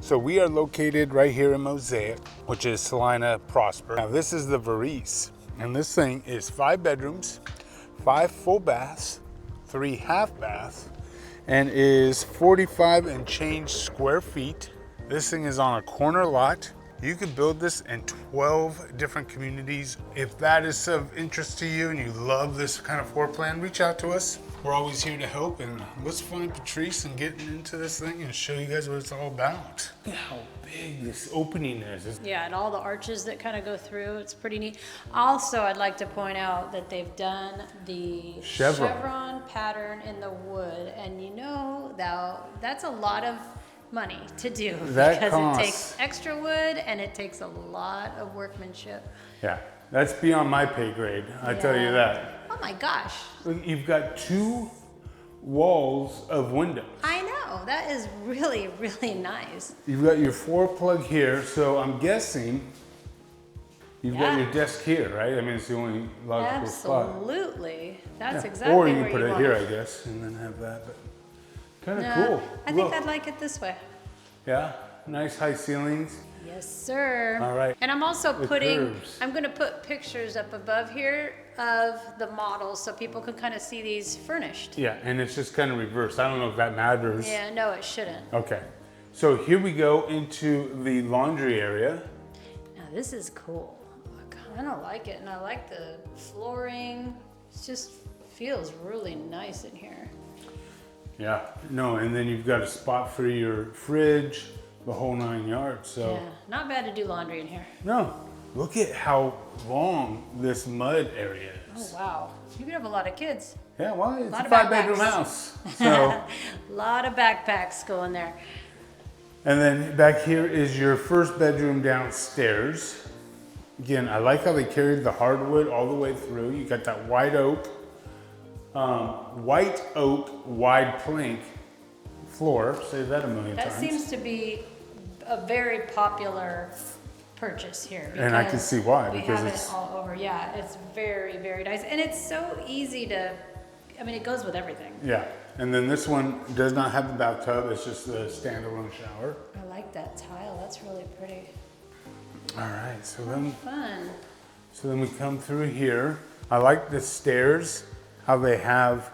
So we are located right here in Mosaic, which is Celina Prosper. Now this is the Varese, and this thing is 5 bedrooms, 5 full baths, 3 half baths, and is 45 and change square feet. This thing is on a corner lot. You could build this in 12 different communities. If that is of interest to you and you love this kind of floor plan, reach out to us. We're always here to help, and let's find Patrice and get into this thing and show you guys what it's all about. Look at how big this opening is. Yeah, and all the arches that kind of go through, it's pretty neat. Also, I'd like to point out that they've done the chevron pattern in the wood, and you know that's a lot of money to do because it takes extra wood and it takes a lot of workmanship. Yeah, that's beyond my pay grade, I tell you that. Oh my gosh. Look, you've got 2 walls of windows. I know, that is really, really nice. You've got your 4 plug here, so I'm guessing you've got your desk here, right? I mean, it's the only logical spot. Absolutely, that's exactly or where you you can put it want here, it. I guess, and then have that. But kind of cool. I think I'd like it this way. Yeah, nice high ceilings. Yes, sir. All right. And I'm also curves. I'm gonna put pictures up above here of the models so people can kind of see these furnished. Yeah, and it's just kind of reversed. I don't know if that matters. Yeah, no, it shouldn't. Okay, so here we go into the laundry area. Now this is cool. I kind of like it, and I like the flooring. It just feels really nice in here. Yeah, no, and then you've got a spot for your fridge, the whole 9 yards, so. Yeah, not bad to do laundry in here. No, look at how long this mud area is. Oh, wow. You could have a lot of kids. Yeah, well, it's a of 5-bedroom backpacks. house, so. A lot of backpacks going there. And then back here is your first bedroom downstairs. Again, I like how they carried the hardwood all the way through. You got that white oak wide plank floor. Say that a million times. That seems to be a very popular purchase here. And I can see why, we because have it's it all over. Yeah, it's very, very nice. And it's so easy to, I mean, it goes with everything. Yeah, and then this one does not have the bathtub. It's just a standalone shower. I like that tile. That's really pretty. All right, so Fun. then we come through here. I like the stairs, how they have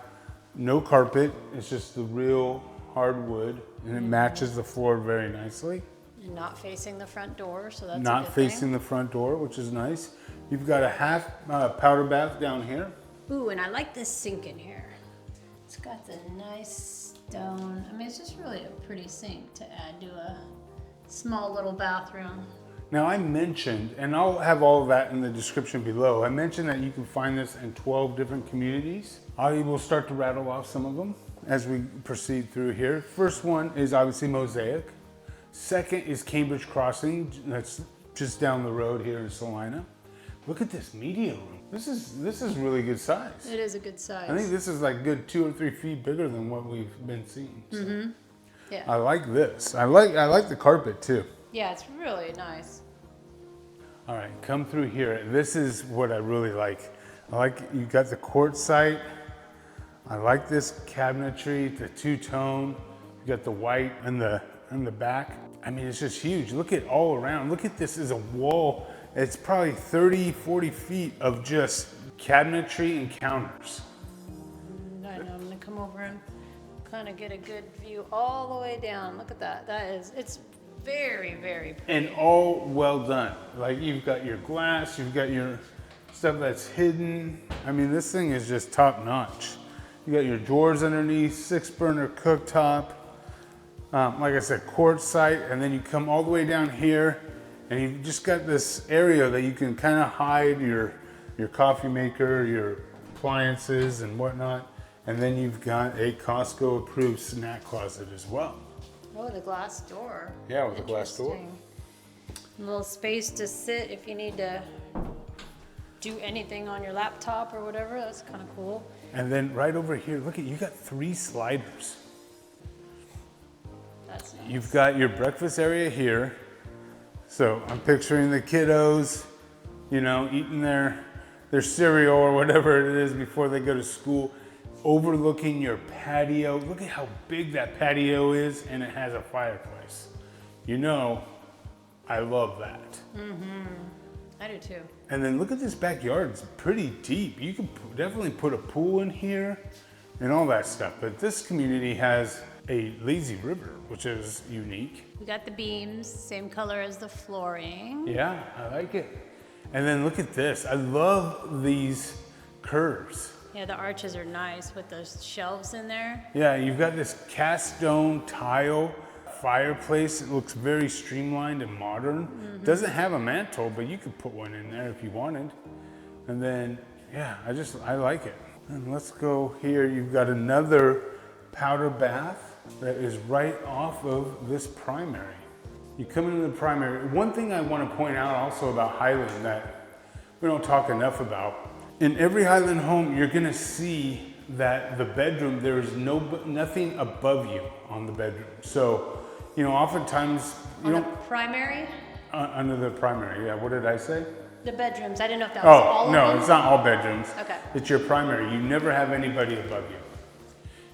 no carpet. It's just the real hardwood, and it matches the floor very nicely. And not facing the front door, so that's Not a good facing thing. the front door, which is nice. You've got a half powder bath down here. Ooh, and I like this sink in here. It's got the nice stone. I mean, it's just really a pretty sink to add to a small little bathroom. Now I mentioned, and I'll have all of that in the description below, I mentioned that you can find this in 12 different communities. I will start to rattle off some of them as we proceed through here. First one is obviously Mosaic. Second is Cambridge Crossing, that's just down the road here in Celina. Look at this media room. This is really good size. It is a good size. I think this is like good 2 or 3 feet bigger than what we've been seeing. So. Yeah. I like this. I like the carpet too. Yeah, it's really nice. All right, come through here. This is what I really like. I like you got the quartz site. I like this cabinetry, the 2-tone. You got the white and the back. I mean, it's just huge. Look at all around. Look at this as a wall. It's probably 30, 40 feet of just cabinetry and counters. I know, I'm gonna come over and kind of get a good view all the way down. Look at that. It's very, very pretty. And all well done. Like you've got your glass, you've got your stuff that's hidden. I mean, this thing is just top notch. You got your drawers underneath, 6-burner cooktop. Like I said, quartz site, and then you come all the way down here, and you've just got this area that you can kind of hide your coffee maker, your appliances and whatnot. And then you've got a Costco approved snack closet as well. Oh, the glass door. Yeah, with the glass door. Interesting. A little space to sit if you need to do anything on your laptop or whatever. That's kind of cool. And then right over here, look at, you got 3 sliders. That's nice. You've got your breakfast area here. So I'm picturing the kiddos, you know, eating their cereal or whatever it is before they go to school, overlooking your patio. Look at how big that patio is, and it has a fireplace. You know, I love that. I do too. And then look at this backyard, it's pretty deep. You could definitely put a pool in here and all that stuff. But this community has a lazy river, which is unique. We got the beams, same color as the flooring. Yeah, I like it. And then look at this. I love these curves. Yeah, the arches are nice with those shelves in there. Yeah, you've got this cast stone tile fireplace. It looks very streamlined and modern. Doesn't have a mantle, but you could put one in there if you wanted. And then, yeah, I like it. And let's go here. You've got another powder bath that is right off of this primary. You come into the primary. One thing I want to point out also about Highland that we don't talk enough about. In every Highland home, you're gonna see that the bedroom, there is nothing above you on the bedroom. So, you know, oftentimes you On don't. the primary? Under the primary, yeah. What did I say? The bedrooms. I didn't know if that was all of them. No, it's not all bedrooms. Okay. It's your primary. You never have anybody above you.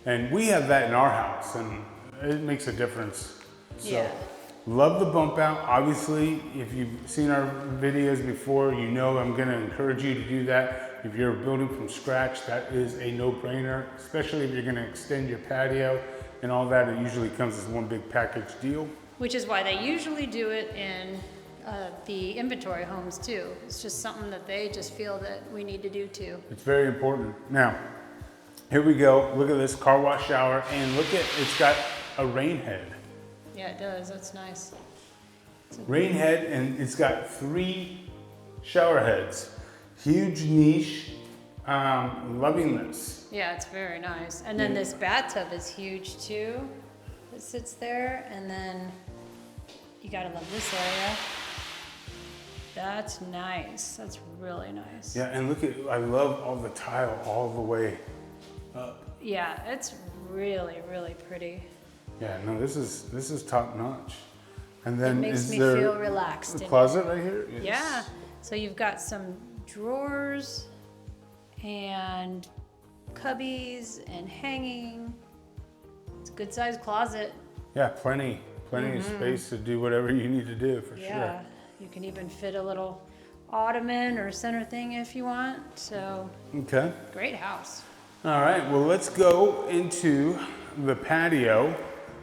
And we have that in our house, and it makes a difference. So, Yeah. love the bump out. Obviously, if you've seen our videos before, you know I'm gonna encourage you to do that. If you're building from scratch, that is a no-brainer, especially if you're gonna extend your patio and all that. It usually comes as one big package deal. Which is why they usually do it in the inventory homes too. It's just something that they just feel that we need to do too. It's very important. Now, here we go. Look at this car wash shower, and look at, it's got a rain head. Yeah, it does. That's nice. Rain head, and it's got 3 shower heads. Huge niche. Loving this. Yeah, it's very nice. And then this bathtub is huge too. It sits there, and then you gotta love this area. That's nice. That's really nice. Yeah, and look at, I love all the tile all the way up. Yeah, it's really, really pretty. Yeah, no, this is top notch. And then It makes is me there feel relaxed. a in closet right here? here. Yeah. So you've got some drawers and cubbies and hanging. It's a good sized closet. Yeah, plenty of space to do whatever you need to do for Yeah. sure. You can even fit a little ottoman or center thing if you want. So Okay. great house. All right, well, let's go into the patio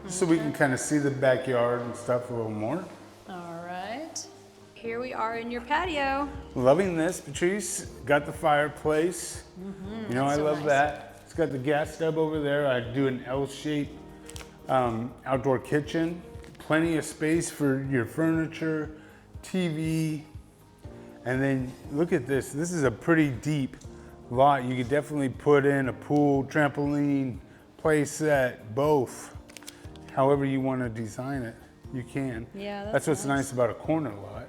so we can kind of see the backyard and stuff a little more. All right. Here we are in your patio. Loving this, Patrice. Got the fireplace. You know, I so love nice. that. It's got the gas stub over there. I do an L-shaped outdoor kitchen. Plenty of space for your furniture, TV. And then look at this. This is a pretty deep lot. You could definitely put in a pool, trampoline, play set, both. However you want to design it, you can. Yeah, That's what's nice about a corner lot.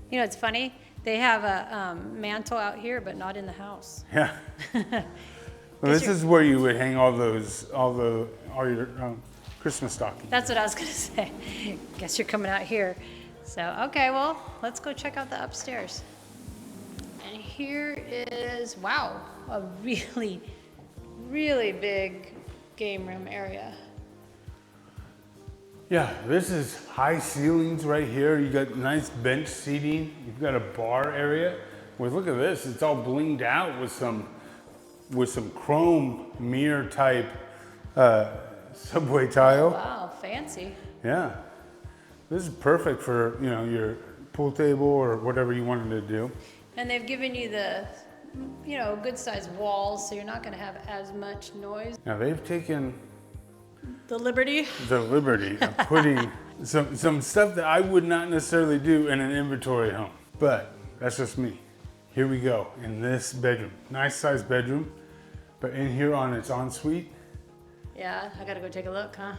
You know, it's funny. They have a mantle out here, but not in the house. Yeah. Well, this is where you would hang all your Christmas stockings. That's what I was gonna say. Guess you're coming out here. So, okay, well, let's go check out the upstairs. And here is, wow, a really, really big game room area. Yeah, this is high ceilings right here. You got nice bench seating. You've got a bar area. Well, look at this. It's all blinged out with some chrome mirror type subway tile. Wow, fancy. Yeah, this is perfect for, you know, your pool table or whatever you wanted to do. And they've given you the, you know, good sized walls, so you're not gonna have as much noise. Now they've taken The liberty. the liberty of putting some stuff that I would not necessarily do in an inventory home, but that's just me. Here we go in this bedroom, nice sized bedroom, but in here on its ensuite, Yeah, I gotta go take a look, huh?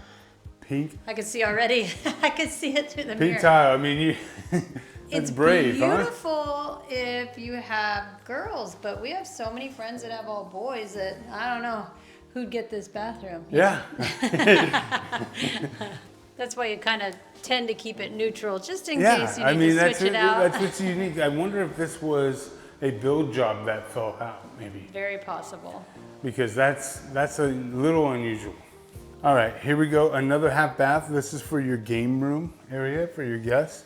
pink I can see already. I can see it through the pink mirror. tile. I mean, you, that's It's brave, huh? beautiful if you have girls, but we have so many friends that have all boys that I don't know who'd get this bathroom. Yeah. That's why you kind of tend to keep it neutral, just in Yeah, case you I need mean, to that's switch it out. that's what's unique. I wonder if this was a build job that fell out, maybe, Very possible. because that's a little unusual. All right, here we go. Another half bath. This is for your game room area for your guests.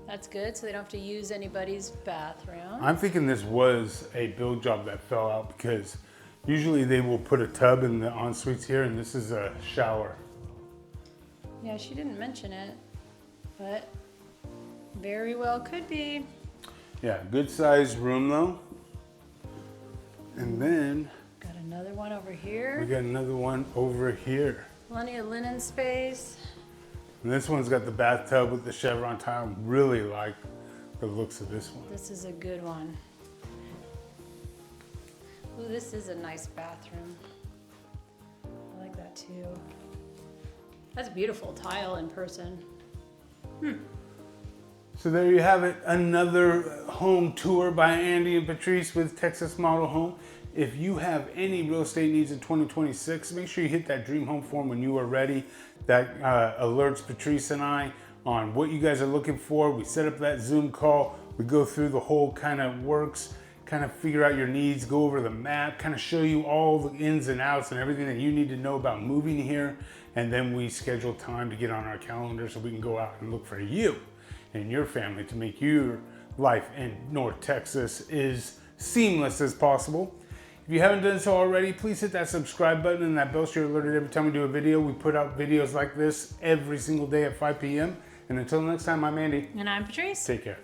That's good, so they don't have to use anybody's bathroom. I'm thinking this was a build job that fell out because usually they will put a tub in the en-suites here, and this is a shower. Yeah, she didn't mention it, but very well could be. Yeah, good sized room though. And then Got another one over here. we got another one over here. Plenty of linen space. And this one's got the bathtub with the chevron tile. Really like the looks of this one. This is a good one. Ooh, this is a nice bathroom. I like that too. That's beautiful tile in person. So there you have it, another home tour by Andy and Patrice with Texas Model Home. If you have any real estate needs in 2026, make sure you hit that dream home form when you are ready. That alerts Patrice and I on what you guys are looking for. We set up that Zoom call. We go through the whole kind of works, kind of figure out your needs, go over the map, kind of show you all the ins and outs and everything that you need to know about moving here. And then we schedule time to get on our calendar so we can go out and look for you and your family to make your life in North Texas as seamless as possible. If you haven't done so already, please hit that subscribe button and that bell so you're alerted every time we do a video. We put out videos like this every single day at 5 p.m. And until next time, I'm Andy. And I'm Patrice. Take care.